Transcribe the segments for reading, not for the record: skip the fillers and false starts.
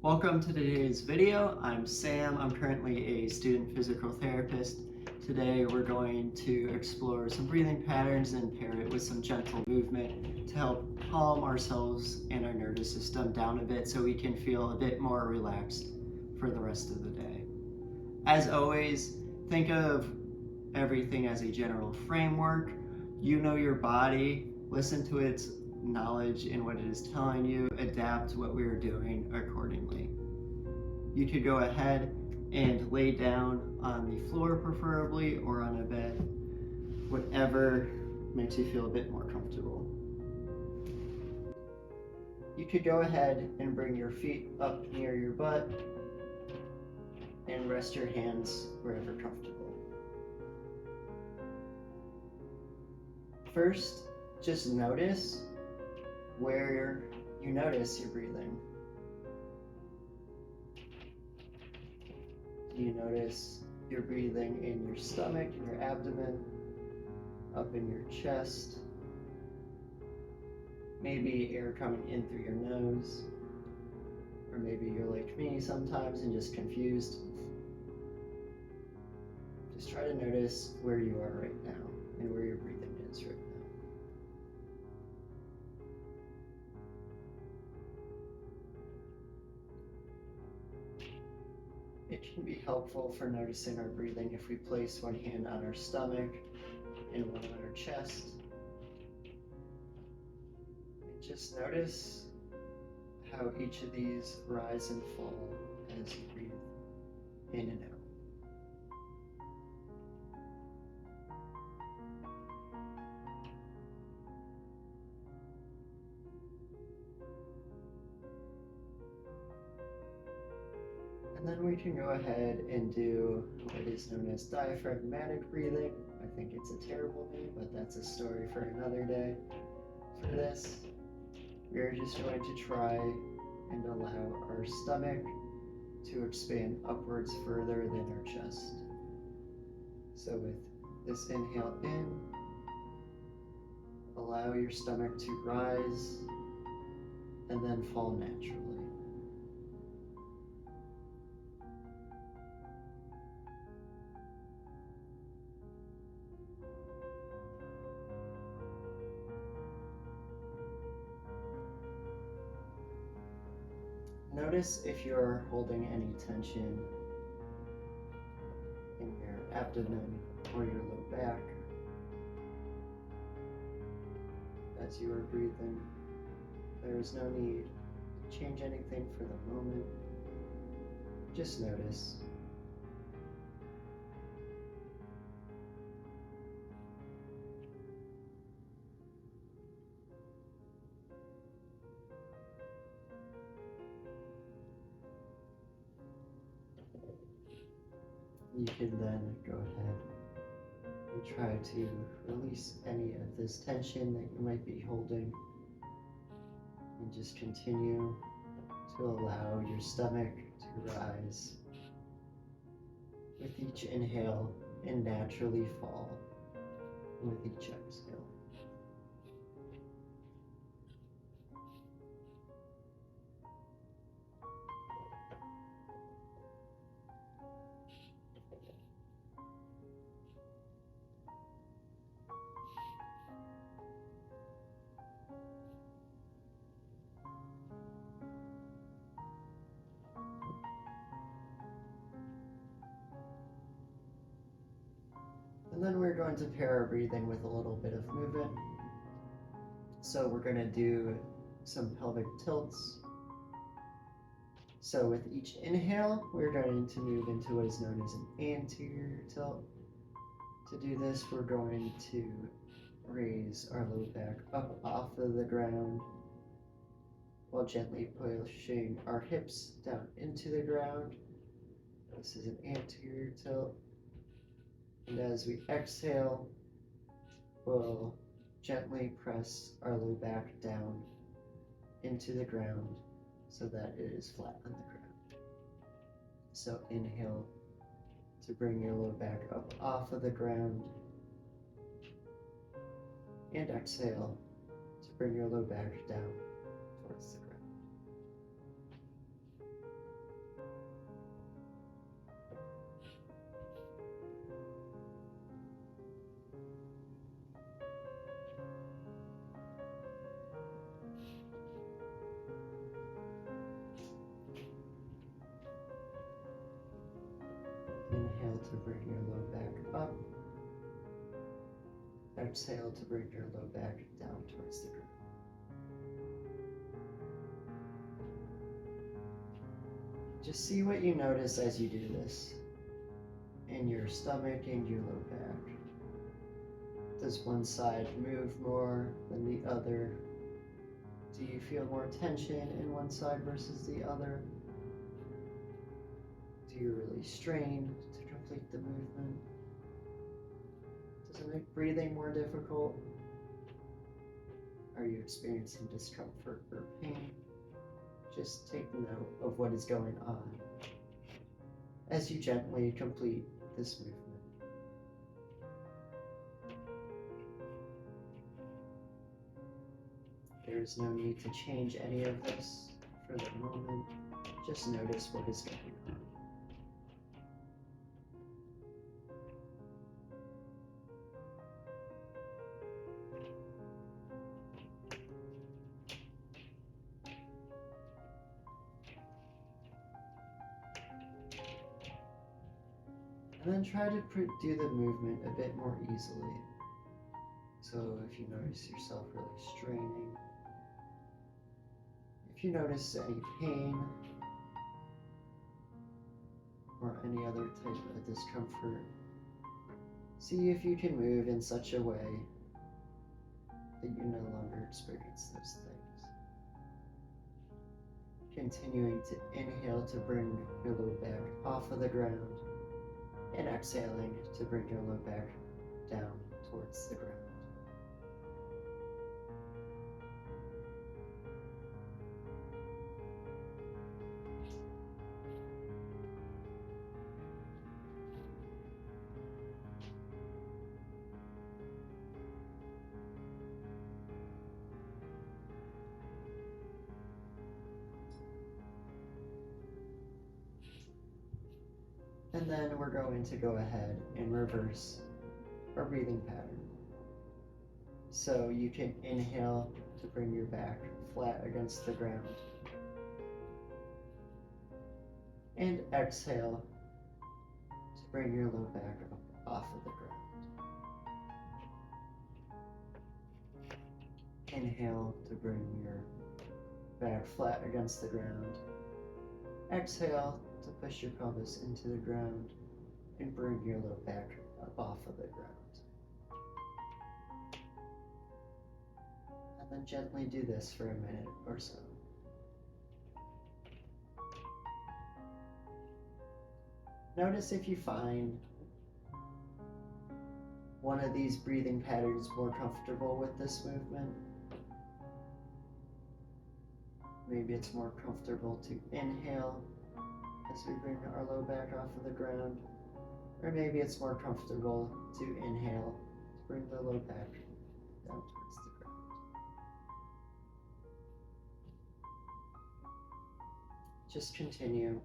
Welcome to today's video. I'm Sam. I'm currently a student physical therapist. Today we're going to explore some breathing patterns and pair it with some gentle movement to help calm ourselves and our nervous system down a bit so we can feel a bit more relaxed for the rest of the day. As always, think of everything as a general framework. You know your body, listen to its knowledge and what it is telling you, adapt what we are doing accordingly. You could go ahead and lay down on the floor preferably or on a bed, whatever makes you feel a bit more comfortable. You could go ahead and bring your feet up near your butt and rest your hands wherever comfortable. First, just notice where you notice your breathing. Do you notice your breathing in your stomach, in your abdomen, up in your chest? Maybe air coming in through your nose, or maybe you're like me sometimes and just confused. Just try to notice where you are right now and where your breathing is right now. It can be helpful for noticing our breathing if we place one hand on our stomach and one on our chest. And just notice how each of these rise and fall as you breathe in and out. And then we can go ahead and do what is known as diaphragmatic breathing. I think it's a terrible name, but that's a story for another day. For this, we're just going to try and allow our stomach to expand upwards further than our chest. So with this inhale in, allow your stomach to rise and then fall naturally. Notice if you're holding any tension in your abdomen or your low back as you are breathing. There is no need to change anything for the moment. Just notice. You can then go ahead and try to release any of this tension that you might be holding, and just continue to allow your stomach to rise with each inhale and naturally fall with each exhale. And then we're going to pair our breathing with a little bit of movement. So we're going to do some pelvic tilts. So with each inhale, we're going to move into what is known as an anterior tilt. To do this, we're going to raise our low back up off of the ground while gently pushing our hips down into the ground. This is an anterior tilt. And as we exhale, we'll gently press our low back down into the ground so that it is flat on the ground. So inhale to bring your low back up off of the ground, and exhale to bring your low back down towards the ground. Inhale to bring your low back up. Exhale to bring your low back down towards the ground. Just see what you notice as you do this in your stomach and your low back. Does one side move more than the other? Do you feel more tension in one side versus the other? Do you really strain to complete the movement? Does it make breathing more difficult? Are you experiencing discomfort or pain? Just take note of what is going on as you gently complete this movement. There is no need to change any of this for the moment. Just notice what is going on. And then try to do the movement a bit more easily. So if you notice yourself really straining, if you notice any pain or any other type of discomfort, see if you can move in such a way that you no longer experience those things. Continuing to inhale to bring your low back off of the ground, and exhaling to bring your low back down towards the ground. And then we're going to go ahead and reverse our breathing pattern. So you can inhale to bring your back flat against the ground. And exhale to bring your low back up off of the ground. Inhale to bring your back flat against the ground. Exhale to push your pelvis into the ground and bring your low back up off of the ground. And then gently do this for a minute or so. Notice if you find one of these breathing patterns more comfortable with this movement. Maybe it's more comfortable to inhale as we bring our low back off of the ground, or maybe it's more comfortable to inhale to bring the low back down towards the ground. Just continue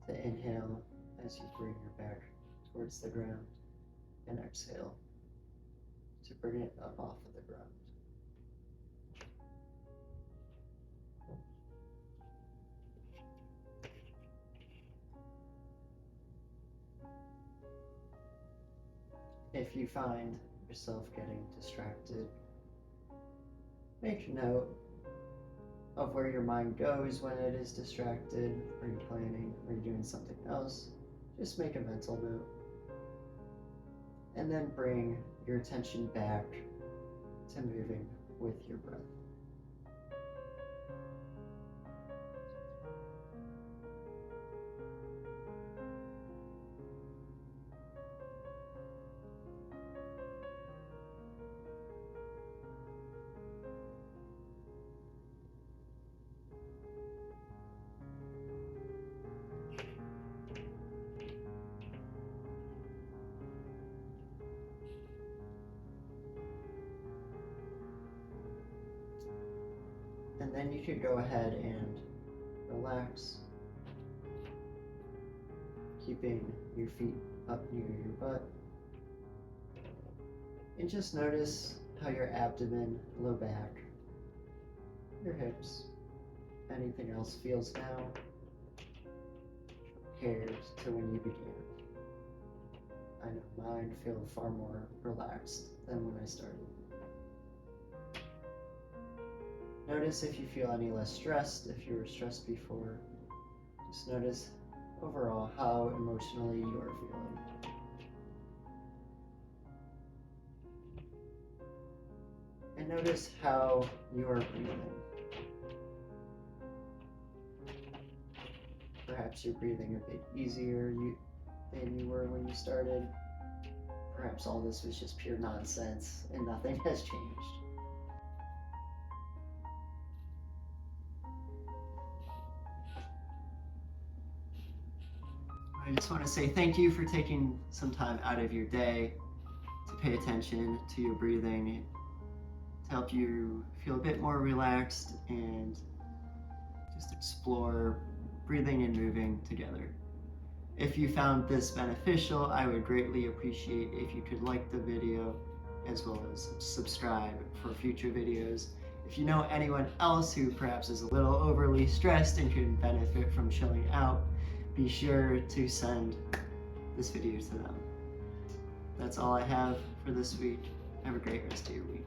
to inhale as you bring your back towards the ground, and exhale to bring it up off of the ground. If you find yourself getting distracted, make note of where your mind goes when it is distracted. Are you planning? Are you doing something else? Just make a mental note. And then bring your attention back to moving with your breath. And then you could go ahead and relax, keeping your feet up near your butt. And just notice how your abdomen, low back, your hips, anything else feels now compared to when you began. I know mine feel far more relaxed than when I started. Notice if you feel any less stressed, if you were stressed before. Just notice overall how emotionally you are feeling. And notice how you are breathing. Perhaps you're breathing a bit easier than you were when you started. Perhaps all this was just pure nonsense and nothing has changed. I just want to say thank you for taking some time out of your day to pay attention to your breathing, to help you feel a bit more relaxed and just explore breathing and moving together. If you found this beneficial, I would greatly appreciate if you could like the video as well as subscribe for future videos. If you know anyone else who perhaps is a little overly stressed and could benefit from chilling out, be sure to send this video to them. That's all I have for this week. Have a great rest of your week.